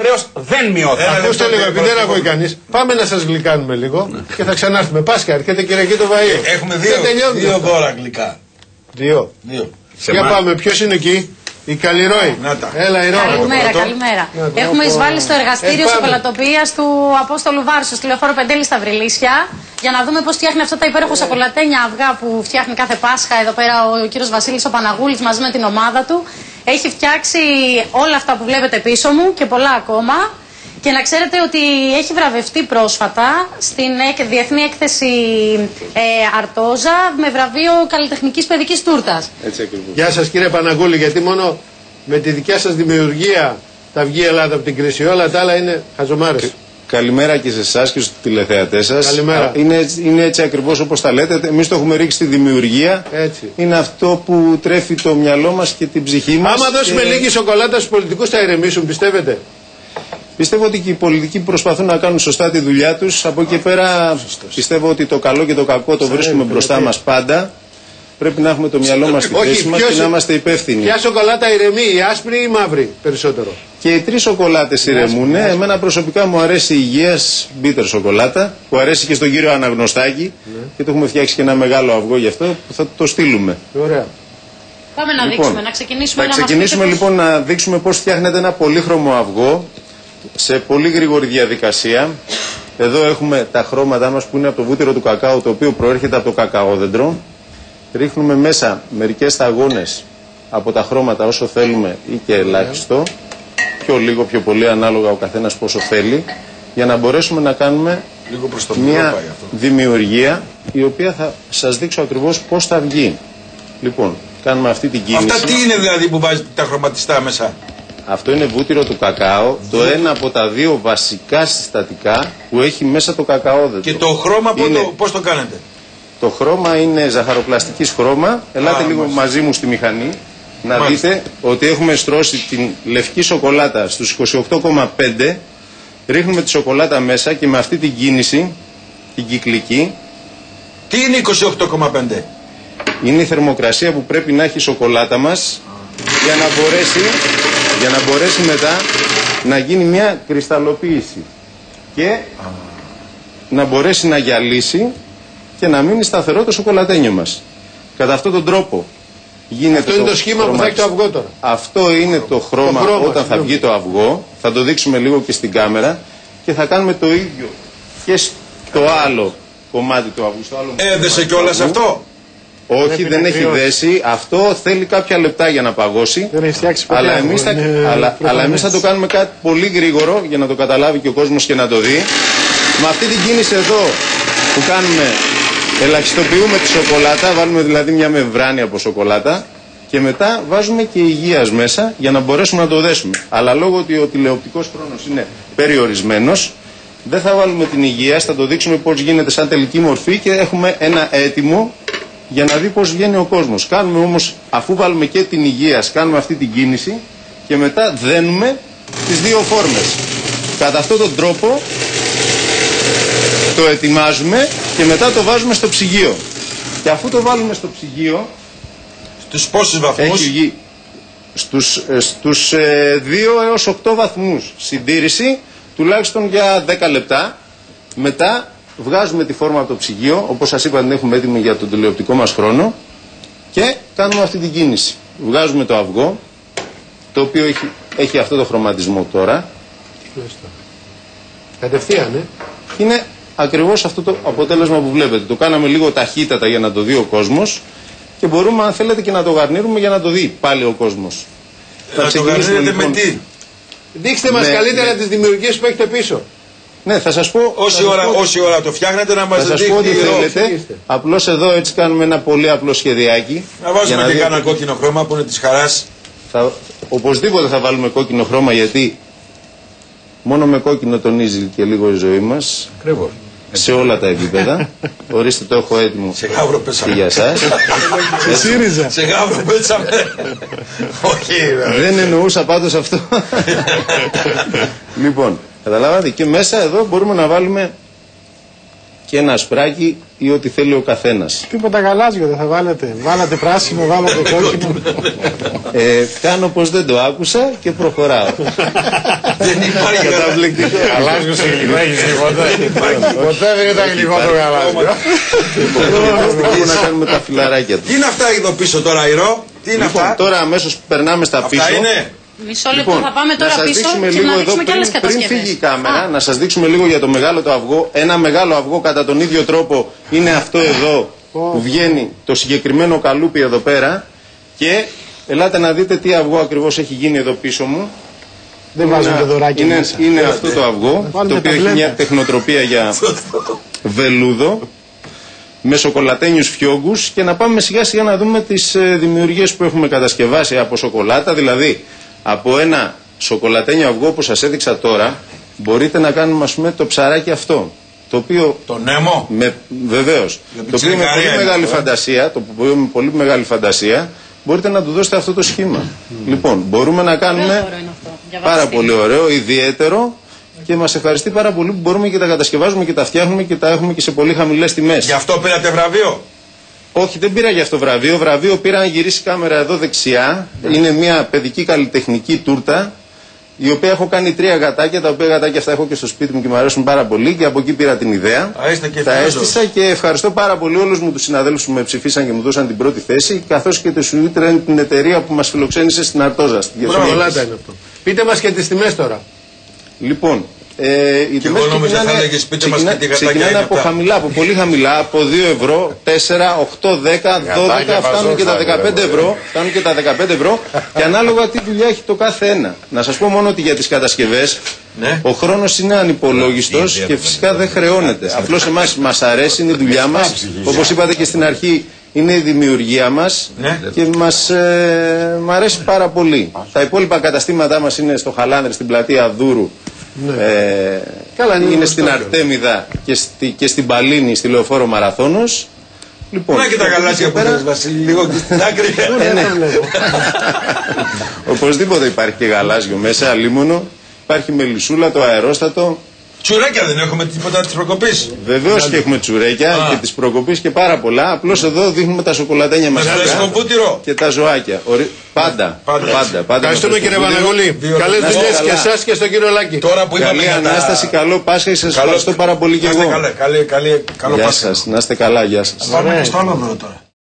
Χρέος δεν μειώθηκε. Ακούστε λίγο, επειδή δεν ακούει κανείς, πάμε να σας γλυκάνουμε λίγο και θα ξανάρθουμε. Πάσχα, έρχεται Κυριακή το Βαΐο. Έχουμε δύο δώρα γλυκά. Δύο. Για πάμε, ποιος είναι εκεί? Η Καλλιρόη. Έλα, Ηρώ. Καλημέρα. Έχουμε εισβάλει στο εργαστήριο σοκολατοποιίας του Απόστολου Βάρσου, στη λεωφόρο Πεντέλη στα Βρυλίσια, για να δούμε πώς φτιάχνει αυτά τα υπέροχα σοκολατένια αυγά που φτιάχνει κάθε Πάσχα. Εδώ πέρα ο κύριος Βασίλης ο Παναγούλης μαζί με την ομάδα του έχει φτιάξει όλα αυτά που βλέπετε πίσω μου και πολλά ακόμα. Και να ξέρετε ότι έχει βραβευτεί πρόσφατα στην Διεθνή Έκθεση Αρτόζα με βραβείο καλλιτεχνικής παιδικής τούρτας. Έτσι ακριβώς. Γεια σας κύριε Παναγούλη, γιατί μόνο με τη δικιά σας δημιουργία θα βγει η Ελλάδα από την κρίση. Όλα τα άλλα είναι χαζομάρες. Καλημέρα και σε εσάς και στους τηλεθεατές σας. Καλημέρα. Είναι έτσι ακριβώς όπως τα λέτε. Εμείς το έχουμε ρίξει στη δημιουργία. Έτσι. Είναι αυτό που τρέφει το μυαλό μας και την ψυχή μας. Άμα δώσουμε λίγη σοκολάτα στους πολιτικούς θα ηρεμήσουν, πιστεύετε? Πιστεύω ότι και οι πολιτικοί προσπαθούν να κάνουν σωστά τη δουλειά τους. Από εκεί πέρα πιστεύω ότι το καλό και το κακό το βρίσκουμε μπροστά μας πάντα. Πρέπει να έχουμε το μυαλό μας στη θέση μας και να είμαστε υπεύθυνοι. Ποια σοκολάτα ηρεμεί, η άσπρη ή η μαύρη περισσότερο? Και οι τρεις σοκολάτες ηρεμούν. Εμένα προσωπικά μου αρέσει η Υγείας μπίτερ σοκολάτα, που αρέσει και στον κύριο Αναγνωστάκη και το έχουμε φτιάξει και ένα μεγάλο αυγό γι' αυτό που θα το στείλουμε. Ωραία. Πάμε να δείξουμε, να ξεκινήσουμε. Θα ξεκινήσουμε λοιπόν να δείξουμε πώς φτιάχνεται ένα πολύχρωμο αυγό σε πολύ γρήγορη διαδικασία. Εδώ έχουμε τα χρώματά μας που είναι από το βούτυρο του κακάου, το οποίο προέρχεται από το κακαόδεντρο. Ρίχνουμε μέσα μερικές σταγόνες από τα χρώματα όσο θέλουμε ή και ελάχιστο, πιο λίγο, πιο πολύ, ανάλογα ο καθένας πόσο θέλει, για να μπορέσουμε να κάνουμε μια δημιουργία η οποία θα σας δείξω ακριβώς πώς θα βγει. Λοιπόν, κάνουμε αυτή την κίνηση. Αυτά τι είναι δηλαδή που βάζει τα χρωματιστά μέσα? Αυτό είναι βούτυρο του κακάο, το ένα από τα δύο βασικά συστατικά που έχει μέσα το κακαόδεντρο. Και το χρώμα πώς το κάνετε? Το χρώμα είναι ζαχαροπλαστικής χρώμα. Ελάτε λίγο μαζί μου στη μηχανή να δείτε ότι έχουμε στρώσει την λευκή σοκολάτα στους 28,5. Ρίχνουμε τη σοκολάτα μέσα και με αυτή την κίνηση, την κυκλική. Τι είναι 28,5? Είναι η θερμοκρασία που πρέπει να έχει η σοκολάτα μας για να μπορέσει μετά να γίνει μια κρυσταλλοποίηση και να μπορέσει να γυαλίσει και να μείνει σταθερό το σοκολατένιο μας. Κατά αυτόν τον τρόπο γίνεται. Αυτό είναι το σχήμα που θα έχει το αυγό τώρα. Αυτό είναι το χρώμα όταν θα βγει το αυγό. Θα το δείξουμε λίγο και στην κάμερα και θα κάνουμε το ίδιο και στο άλλο κομμάτι του αυγού. Έδεσε κιόλας αυτό? Όχι, δεν έχει δέσει. Αυτό θέλει κάποια λεπτά για να παγώσει. Δεν έχει φτιάξει ποτέ. Αλλά εμείς θα το κάνουμε κάτι πολύ γρήγορο για να το καταλάβει και ο κόσμος και να το δει. Με αυτή την κίνηση εδώ που κάνουμε, ελαχιστοποιούμε τη σοκολάτα, βάλουμε δηλαδή μια μεμβράνη από σοκολάτα και μετά βάζουμε και υγείας μέσα για να μπορέσουμε να το δέσουμε. Αλλά λόγω ότι ο τηλεοπτικός χρόνος είναι περιορισμένος, δεν θα βάλουμε την υγεία, θα το δείξουμε πώς γίνεται σαν τελική μορφή και έχουμε ένα έτοιμο για να δει πώς βγαίνει ο κόσμος. Κάνουμε όμως, αφού βάλουμε και την υγεία, κάνουμε αυτή την κίνηση και μετά δένουμε τις δύο φόρμες. Κατά αυτόν τον τρόπο το ετοιμάζουμε και μετά το βάζουμε στο ψυγείο. Και αφού το βάλουμε στο ψυγείο, στους πόσους βαθμούς? Στους 2 έως 8 βαθμούς συντήρηση, τουλάχιστον για 10 λεπτά. Μετά βγάζουμε τη φόρμα από το ψυγείο, όπως σας είπα την έχουμε έτοιμη για τον τηλεοπτικό μας χρόνο και κάνουμε αυτή την κίνηση. Βγάζουμε το αυγό, το οποίο έχει αυτό το χρωματισμό τώρα. Κατευθείαν, Είναι ακριβώς αυτό το αποτέλεσμα που βλέπετε. Το κάναμε λίγο ταχύτατα για να το δει ο κόσμος και μπορούμε αν θέλετε και να το γαρνίρουμε για να το δει πάλι ο κόσμος. Θα το γαρνίρετε λοιπόν με τι? Δείξτε μας καλύτερα τις δημιουργίες που έχετε πίσω. Ναι, θα σας πω. Όση ώρα το φτιάχνετε να μας δείχνει. Θα σας πω ό,τι θέλετε. Απλώς εδώ έτσι κάνουμε ένα πολύ απλό σχεδιάκι. Να βάζουμε και κάνα κόκκινο χρώμα που είναι της χαράς. Οπωσδήποτε θα βάλουμε κόκκινο χρώμα γιατί μόνο με κόκκινο τονίζει και λίγο η ζωή μας. Ακριβώς. Σε όλα τα επίπεδα. Ορίστε, το έχω έτοιμο. Σε γάβρο πέσαμε. Και για εσάς. Σε γάβρο πέσαμε. Όχι. Δεν εννοούσα πάντως αυτό. Λοιπόν, καταλάβατε, και μέσα εδώ μπορούμε να βάλουμε και ένα ασπράκι ή ό,τι θέλει ο καθένας. Τίποτα γαλάζιο δεν θα βάλετε? Βάλατε πράσινο, βάλατε κόκκινο. Κάνω πως δεν το άκουσα και προχωράω. Δεν υπάρχει Καταπληκτικό. Γαλάζιο σε γλυκό έχεις Ποτέ δεν ήταν γλυκό το γαλάζιο. Μπορούμε να κάνουμε τα φιλαράκια του. Τι είναι αυτά εδώ πίσω τώρα, Ηρώ? Τι είναι αυτά? Τώρα αμέσως περνάμε στα πίσω. Αυτά είναι. Μισό λεπτό, θα πάμε τώρα πίσω και να δείξουμε και άλλες κατασκευές. Πριν φύγει η κάμερα, να σας δείξουμε λίγο για το μεγάλο το αυγό. Ένα μεγάλο αυγό κατά τον ίδιο τρόπο είναι αυτό εδώ που βγαίνει το συγκεκριμένο καλούπι εδώ πέρα. Και ελάτε να δείτε τι αυγό ακριβώς έχει γίνει εδώ πίσω μου. Δεν βάζουμε το δωράκι μέσα. Είναι αυτό το αυγό, το οποίο έχει μια τεχνοτροπία για βελούδο, με σοκολατένιους φιόγκους, και να πάμε σιγά σιγά να δούμε τις δημιουργίες που έχουμε κατασκευάσει από σοκολάτα. Δηλαδή, από ένα σοκολατένιο αυγό που σας έδειξα τώρα, μπορείτε να κάνουμε, ας πούμε, το ψαράκι αυτό. Το οποίο. Το νέμο. Βεβαίως. Το οποίο με πολύ μεγάλη φαντασία, πολύ μεγάλη φαντασία, μπορείτε να του δώσετε αυτό το σχήμα. Λοιπόν, μπορούμε να κάνουμε πάρα πολύ ωραίο, ιδιαίτερο, και μας ευχαριστεί πάρα πολύ που μπορούμε και τα κατασκευάζουμε και τα φτιάχνουμε και τα έχουμε και σε πολύ χαμηλές τιμές. Γι' αυτό πήρατε βραβείο? Όχι, δεν πήρα γι' αυτό βραβείο. Βραβείο πήρα να γυρίσει η κάμερα εδώ δεξιά. Είναι μια παιδική καλλιτεχνική τούρτα, η οποία έχω κάνει 3 γατάκια, τα οποία γατάκια αυτά έχω και στο σπίτι μου και μου αρέσουν πάρα πολύ, και από εκεί πήρα την ιδέα. Τα έστησα και ευχαριστώ πάρα πολύ όλους μου τους συναδέλφους που με ψηφίσαν και μου δώσαν την πρώτη θέση, καθώς και τη Sweet, την εταιρεία που μας φιλοξένησε στην Αρτόζα. Σοκολάτα είναι αυτό. Πείτε μας και τις τιμές τώρα. Λοιπόν, οι τιμές ξεκινάνε από χαμηλά, από πολύ χαμηλά, από 2 ευρώ, 4, 8, 10, 12, φτάνουν και τα 15 ευρώ, και ανάλογα τι δουλειά έχει το κάθε ένα. Να σας πω μόνο ότι για τις κατασκευές ο χρόνος είναι ανυπολόγιστος και φυσικά δεν χρεώνεται. Απλώς εμάς μας αρέσει, είναι η δουλειά μας, όπως είπατε και στην αρχή, είναι η δημιουργία μας και μ' αρέσει πάρα πολύ. Τα υπόλοιπα καταστήματά μας είναι στο Χαλάνδρη, στην πλατεία Δούρου. Είναι στην Αρτέμιδα και στην Παλίνη, στη Λεωφόρο Μαραθώνος. Λοιπόν, να και τα γαλάζια που θες, Βασίλη, λίγο και στην άκρη. Οπωσδήποτε υπάρχει και γαλάζιο μέσα, αλίμονο. Υπάρχει μελισσούλα, το αερόστατο. Τσουρέκια δεν έχουμε τίποτα της προκοπής? Βεβαίως και έχουμε τσουρέκια και της προκοπής και πάρα πολλά. Απλώς εδώ δείχνουμε τα σοκολατένια μας και τα ζωάκια. Πάντα. Ευχαριστούμε κύριε Παναγούλη. Καλές δουλειές και εσάς και στον κύριο Λάκη. Καλή Ανάσταση, καλό Πάσχα, σας ευχαριστώ πάρα πολύ και εγώ. Καλό Πάσχα. Γεια σας, να είστε καλά, γεια σας. Πάμε στο άλλο τώρα.